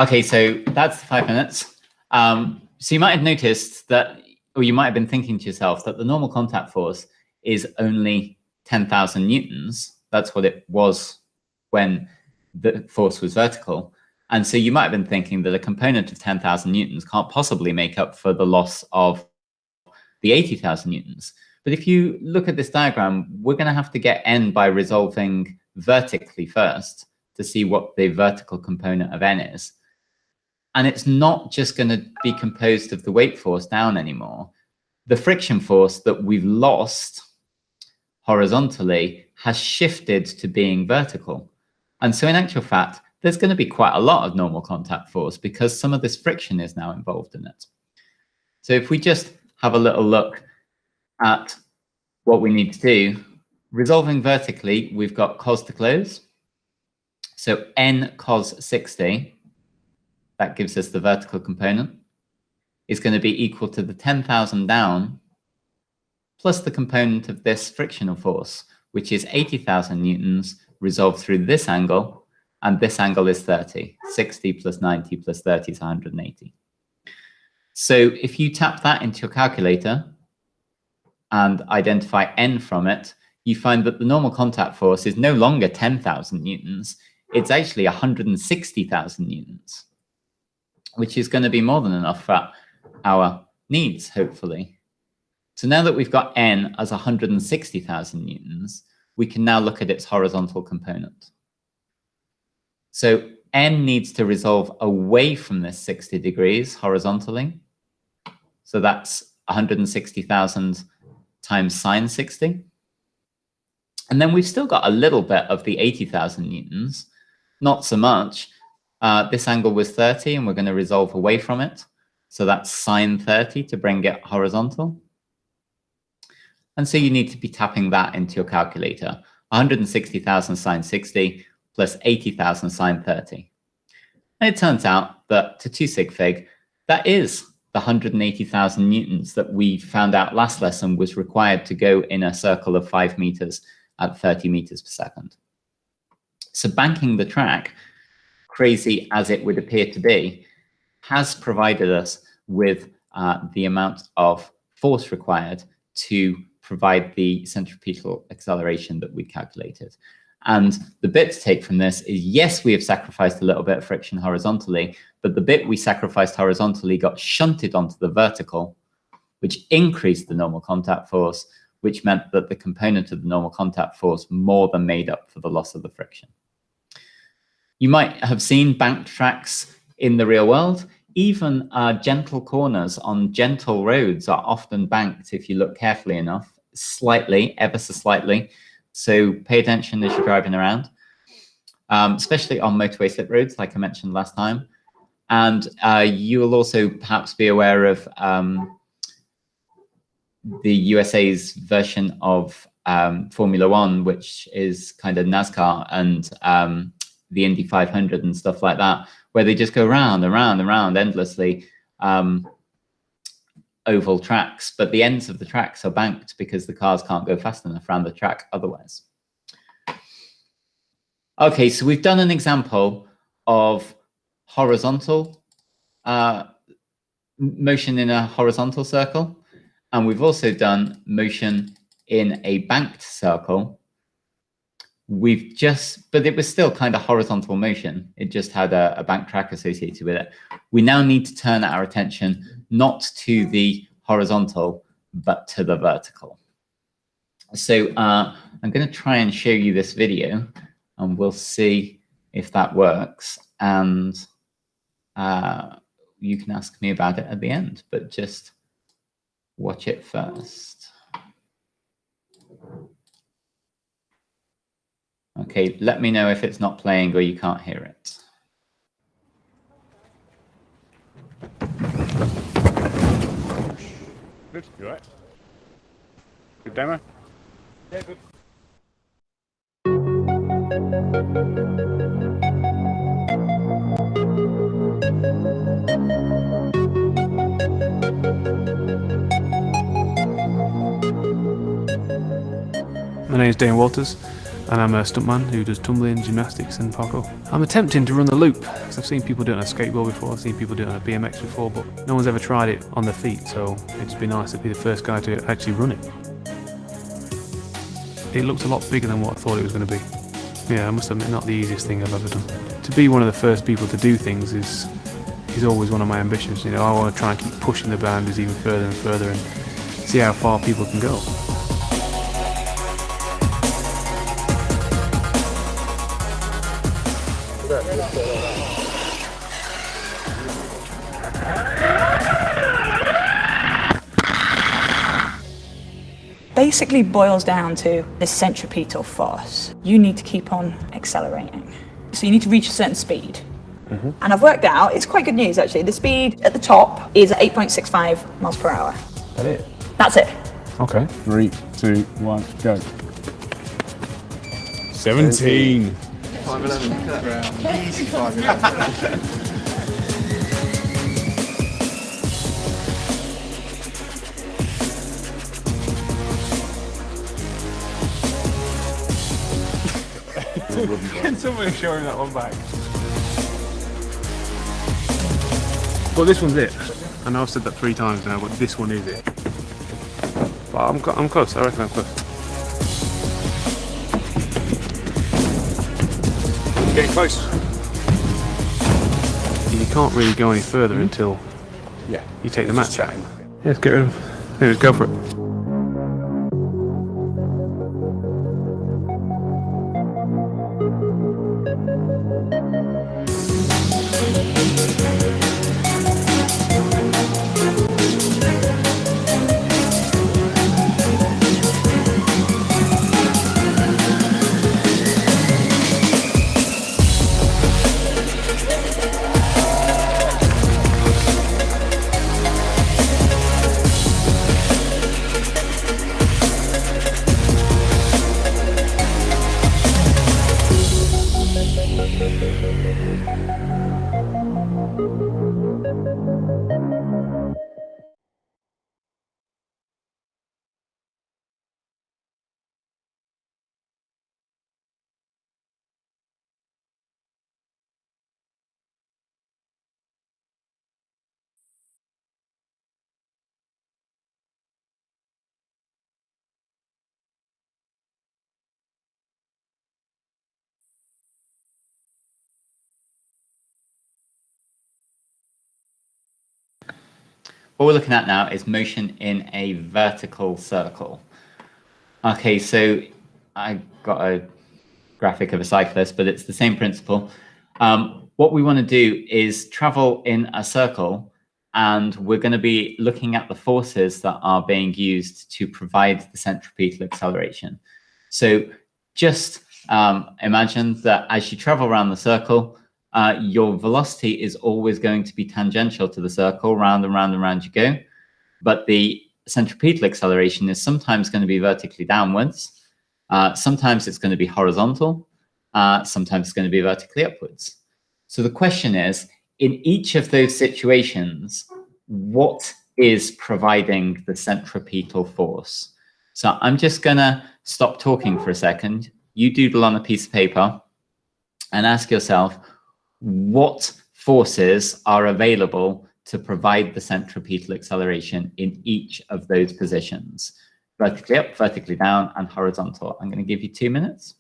Okay, so that's the 5 minutes. So you might have noticed that, or you might have been thinking to yourself that the normal contact force is only 10,000 newtons. That's what it was when the force was vertical. And so you might have been thinking that a component of 10,000 newtons can't possibly make up for the loss of the 80,000 newtons. But if you look at this diagram, we're going to have to get n by resolving vertically first to see what the vertical component of n is. And it's not just going to be composed of the weight force down anymore. The friction force that we've lost horizontally has shifted to being vertical. And so in actual fact, there's going to be quite a lot of normal contact force because some of this friction is now involved in it. So if we just have a little look at what we need to do, resolving vertically, we've got cos to close. So n cos 60, that gives us the vertical component, is going to be equal to the 10,000 down plus the component of this frictional force, which is 80,000 newtons resolved through this angle, and this angle is 30. 60 plus 90 plus 30 is 180. So if you tap that into your calculator and identify n from it, you find that the normal contact force is no longer 10,000 newtons, it's actually 160,000 newtons, which is going to be more than enough for our needs, hopefully. So now that we've got n as 160,000 newtons, we can now look at its horizontal component. So n needs to resolve away from this 60 degrees horizontally. So that's 160,000 times sine 60. And then we've still got a little bit of the 80,000 newtons, not so much. This angle was 30, and we're going to resolve away from it. So that's sine 30 to bring it horizontal. And so you need to be tapping that into your calculator. 160,000 sine 60 plus 80,000 sine 30. And it turns out that to 2 sig fig, that is the 180,000 newtons that we found out last lesson was required to go in a circle of 5 meters at 30 meters per second. So banking the track, crazy as it would appear to be, has provided us with the amount of force required to provide the centripetal acceleration that we calculated. And the bit to take from this is, yes, we have sacrificed a little bit of friction horizontally, but the bit we sacrificed horizontally got shunted onto the vertical, which increased the normal contact force, which meant that the component of the normal contact force more than made up for the loss of the friction. You might have seen banked tracks in the real world. Even gentle corners on gentle roads are often banked if you look carefully enough, slightly, ever so slightly. So pay attention as you're driving around, especially on motorway slip roads, like I mentioned last time. And you will also perhaps be aware of the USA's version of Formula One, which is kind of NASCAR, and the Indy 500 and stuff like that, where they just go round and round and round endlessly, oval tracks, but the ends of the tracks are banked because the cars can't go fast enough around the track otherwise. Okay, so we've done an example of horizontal motion in a horizontal circle, and we've also done motion in a banked circle. We've just, but it was still kind of horizontal motion. It just had a bank track associated with it. We now need to turn our attention not to the horizontal, but to the vertical. So I'm going to try and show you this video, and we'll see if that works. And you can ask me about it at the end, but just watch it first. Okay, let me know if it's not playing or you can't hear it. Good, you all right? Good demo? Yeah, good. My name is Dane Walters. and I'm a stuntman who does tumbling, gymnastics and parkour. I'm attempting to run the loop because I've seen people do it on a skateboard before, I've seen people do it on a BMX before, but no one's ever tried it on their feet, so it'd just be nice to be the first guy to actually run it. It looked a lot bigger than what I thought it was going to be. Yeah, I must admit, not the easiest thing I've ever done. To be one of the first people to do things is always one of my ambitions. You know, I want to try and keep pushing the boundaries even further and further and see how far people can go. Basically boils down to this centripetal force. You need to keep on accelerating. So you need to reach a certain speed. And I've worked out, it's quite good news actually, the speed at the top is 8.65 miles per hour. That it? That's it. Okay. 3, 2, 1, go. 17. 5'11". Easy 5'11". Can somebody show him that one back? Well, this one's it. I know I've said that 3 times now, but this one is it. But I'm close, I reckon I'm close. Getting close. You can't really go any further until you take the match out. Yeah, let's get rid of him. Let's go for it. What we're looking at now is motion in a vertical circle. Okay, so I got a graphic of a cyclist, but it's the same principle. What we want to do is travel in a circle, and we're going to be looking at the forces that are being used to provide the centripetal acceleration. So just imagine that as you travel around the circle, your velocity is always going to be tangential to the circle, round and round and round you go. But the centripetal acceleration is sometimes going to be vertically downwards. Sometimes it's going to be horizontal. Sometimes it's going to be vertically upwards. So the question is, in each of those situations, what is providing the centripetal force? So I'm just going to stop talking for a second. You doodle on a piece of paper and ask yourself, what forces are available to provide the centripetal acceleration in each of those positions? Vertically up, vertically down, and horizontal. I'm going to give you 2 minutes.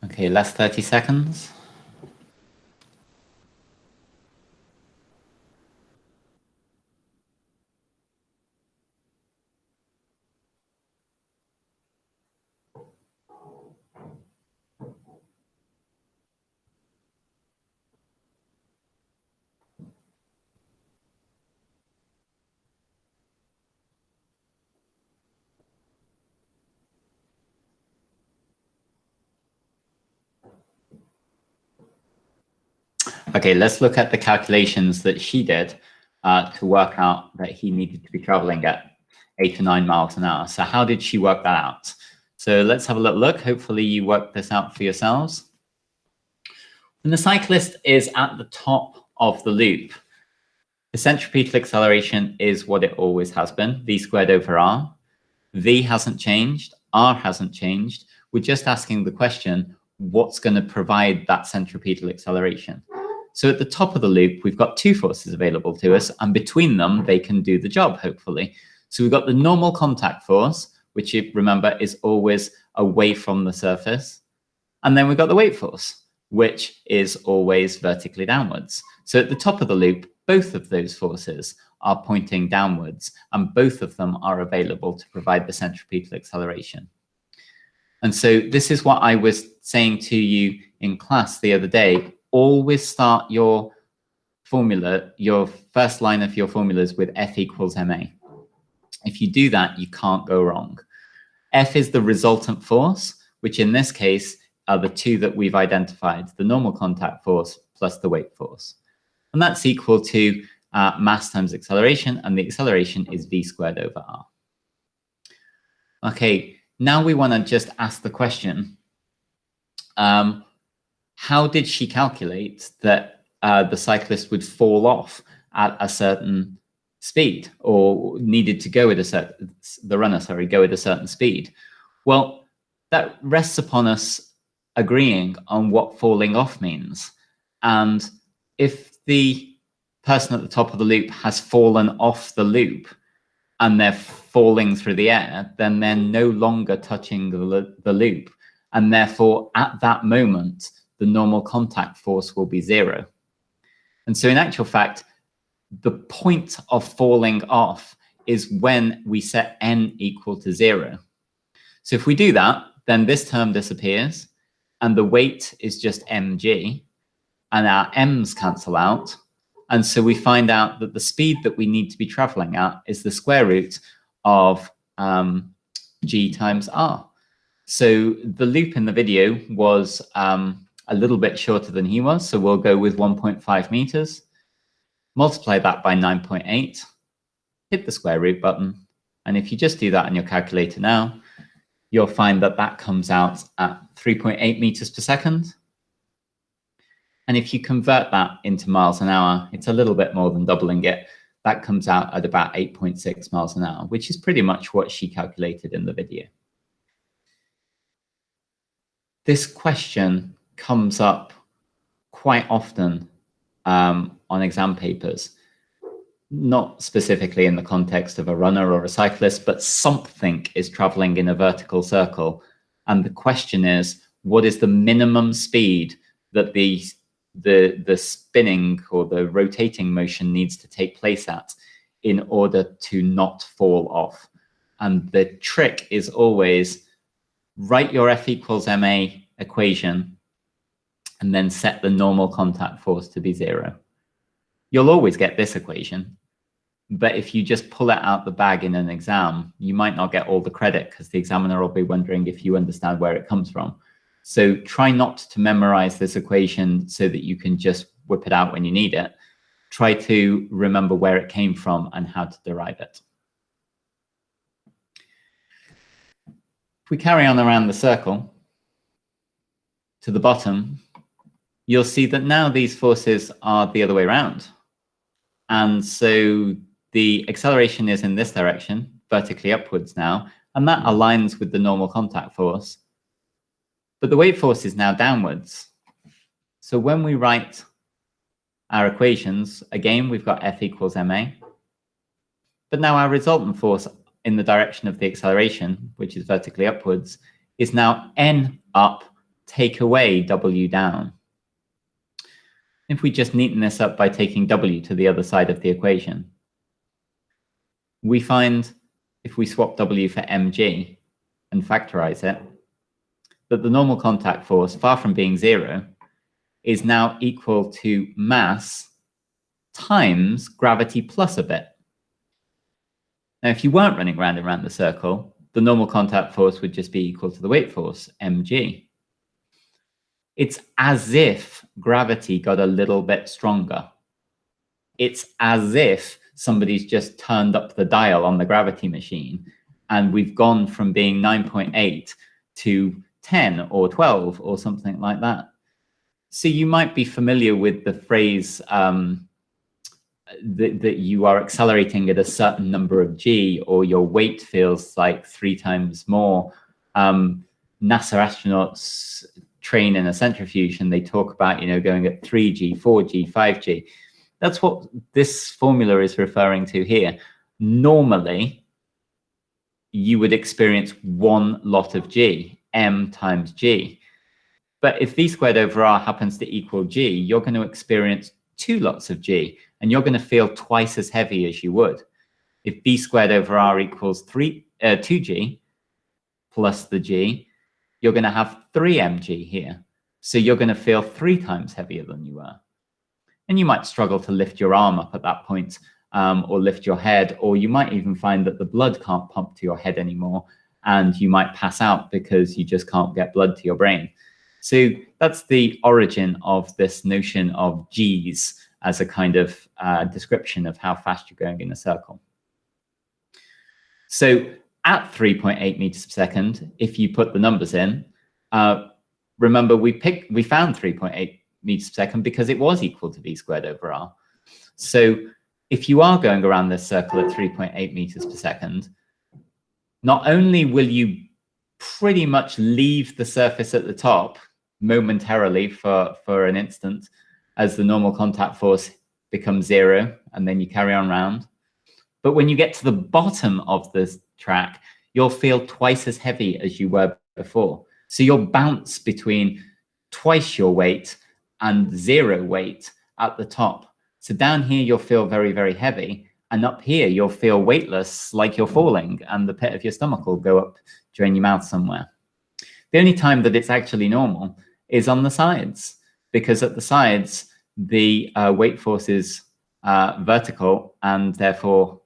Okay, last 30 seconds. Okay, let's look at the calculations that she did to work out that he needed to be traveling at 8 to 9 miles an hour. So how did she work that out? So let's have a little look. Hopefully you worked this out for yourselves. When the cyclist is at the top of the loop, the centripetal acceleration is what it always has been, v squared over r. V hasn't changed, r hasn't changed. We're just asking the question, what's going to provide that centripetal acceleration? So at the top of the loop, we've got two forces available to us, and between them, they can do the job, hopefully. So we've got the normal contact force, which you remember is always away from the surface. And then we've got the weight force, which is always vertically downwards. So at the top of the loop, both of those forces are pointing downwards, and both of them are available to provide the centripetal acceleration. And so this is what I was saying to you in class the other day. Always start your formula, your first line of your formulas with F equals ma. If you do that, you can't go wrong. F is the resultant force, which in this case are the two that we've identified, the normal contact force plus the weight force. And that's equal to mass times acceleration, and the acceleration is v squared over r. Okay, now we want to just ask the question, how did she calculate that the cyclist would fall off at a certain speed, or needed to go at a certain, the runner, sorry, go at a certain speed? Well, that rests upon us agreeing on what falling off means. And if the person at the top of the loop has fallen off the loop and they're falling through the air, then they're no longer touching the loop. And therefore, at that moment, the normal contact force will be 0. And so in actual fact, the point of falling off is when we set n equal to 0. So if we do that, then this term disappears, and the weight is just mg, and our m's cancel out. And so we find out that the speed that we need to be traveling at is the square root of g times r. So the loop in the video was a little bit shorter than he was, so we'll go with 1.5 meters. Multiply that by 9.8, hit the square root button, and if you just do that on your calculator now, you'll find that that comes out at 3.8 meters per second. And if you convert that into miles an hour, it's a little bit more than doubling it. That comes out at about 8.6 miles an hour, which is pretty much what she calculated in the video. This question comes up quite often on exam papers, not specifically in the context of a runner or a cyclist, but something is traveling in a vertical circle. And the question is, what is the minimum speed that the spinning or the rotating motion needs to take place at in order to not fall off? And the trick is always write your F equals ma equation and then set the normal contact force to be 0. You'll always get this equation, but if you just pull it out the bag in an exam, you might not get all the credit because the examiner will be wondering if you understand where it comes from. So try not to memorize this equation so that you can just whip it out when you need it. Try to remember where it came from and how to derive it. If we carry on around the circle to the bottom, you'll see that now these forces are the other way around. And so the acceleration is in this direction, vertically upwards now, and that aligns with the normal contact force. But the weight force is now downwards. So when we write our equations, again, we've got F equals ma. But now our resultant force in the direction of the acceleration, which is vertically upwards, is now n up take away W down. If we just neaten this up by taking W to the other side of the equation, we find if we swap W for mg and factorize it, that the normal contact force, far from being 0, is now equal to mass times gravity plus a bit. Now, if you weren't running round and round the circle, the normal contact force would just be equal to the weight force, mg. It's as if gravity got a little bit stronger. It's as if somebody's just turned up the dial on the gravity machine, and we've gone from being 9.8 to 10 or 12 or something like that. So you might be familiar with the phrase that you are accelerating at a certain number of g, or your weight feels like 3 times more. NASA astronauts train in a centrifuge, and they talk about, you know, going at 3g, 4g, 5g. That's what this formula is referring to here. Normally, you would experience one lot of g, m times g. But if v squared over r happens to equal g, you're going to experience 2 lots of g, and you're going to feel twice as heavy as you would. If v squared over r equals 2g plus the g, you're going to have 3 mg here. So you're going to feel 3 times heavier than you were. And you might struggle to lift your arm up at that point, or lift your head, or you might even find that the blood can't pump to your head anymore, and you might pass out because you just can't get blood to your brain. So that's the origin of this notion of G's as a kind of description of how fast you're going in a circle. So at 3.8 meters per second, if you put the numbers in, remember we found 3.8 meters per second because it was equal to v squared over r. So if you are going around this circle at 3.8 meters per second, not only will you pretty much leave the surface at the top momentarily for an instant as the normal contact force becomes 0, and then you carry on round, but when you get to the bottom of this track, you'll feel twice as heavy as you were before. So you'll bounce between twice your weight and 0 weight at the top. So down here, you'll feel very, very heavy. And up here, you'll feel weightless, like you're falling, and the pit of your stomach will go up during your mouth somewhere. The only time that it's actually normal is on the sides, because at the sides, the weight force is vertical and therefore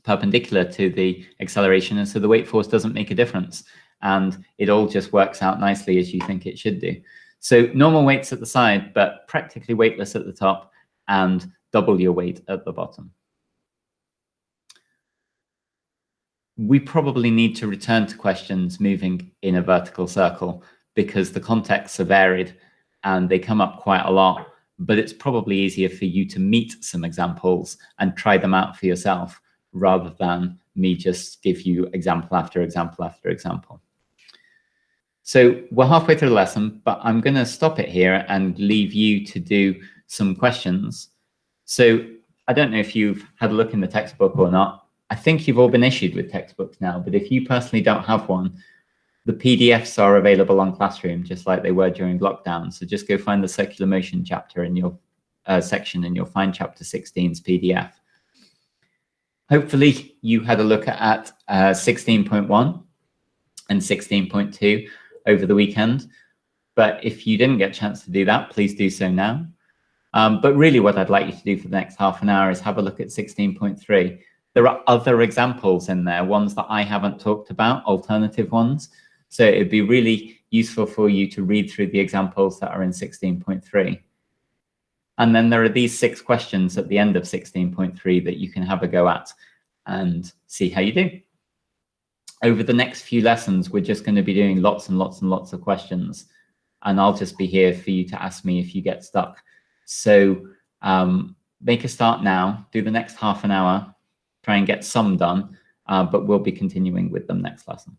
perpendicular to the acceleration. And so the weight force doesn't make a difference. And it all just works out nicely as you think it should do. So normal weights at the side, but practically weightless at the top, and double your weight at the bottom. We probably need to return to questions moving in a vertical circle because the contexts are varied and they come up quite a lot, but it's probably easier for you to meet some examples and try them out for yourself rather than me just give you example after example after example. So we're halfway through the lesson, but I'm going to stop it here and leave you to do some questions. So I don't know if you've had a look in the textbook or not. I think you've all been issued with textbooks now, but if you personally don't have one, the PDFs are available on Classroom, just like they were during lockdown. So just go find the circular motion chapter in your section, and you'll find chapter 16's PDF. Hopefully you had a look at 16.1 and 16.2 over the weekend. But if you didn't get a chance to do that, please do so now. But really what I'd like you to do for the next half an hour is have a look at 16.3. There are other examples in there, ones that I haven't talked about, alternative ones. So it'd be really useful for you to read through the examples that are in 16.3. And then there are these 6 questions at the end of 16.3 that you can have a go at and see how you do. Over the next few lessons, we're just going to be doing lots and lots and lots of questions. And I'll just be here for you to ask me if you get stuck. So make a start now, do the next half an hour, try and get some done, but we'll be continuing with them next lesson.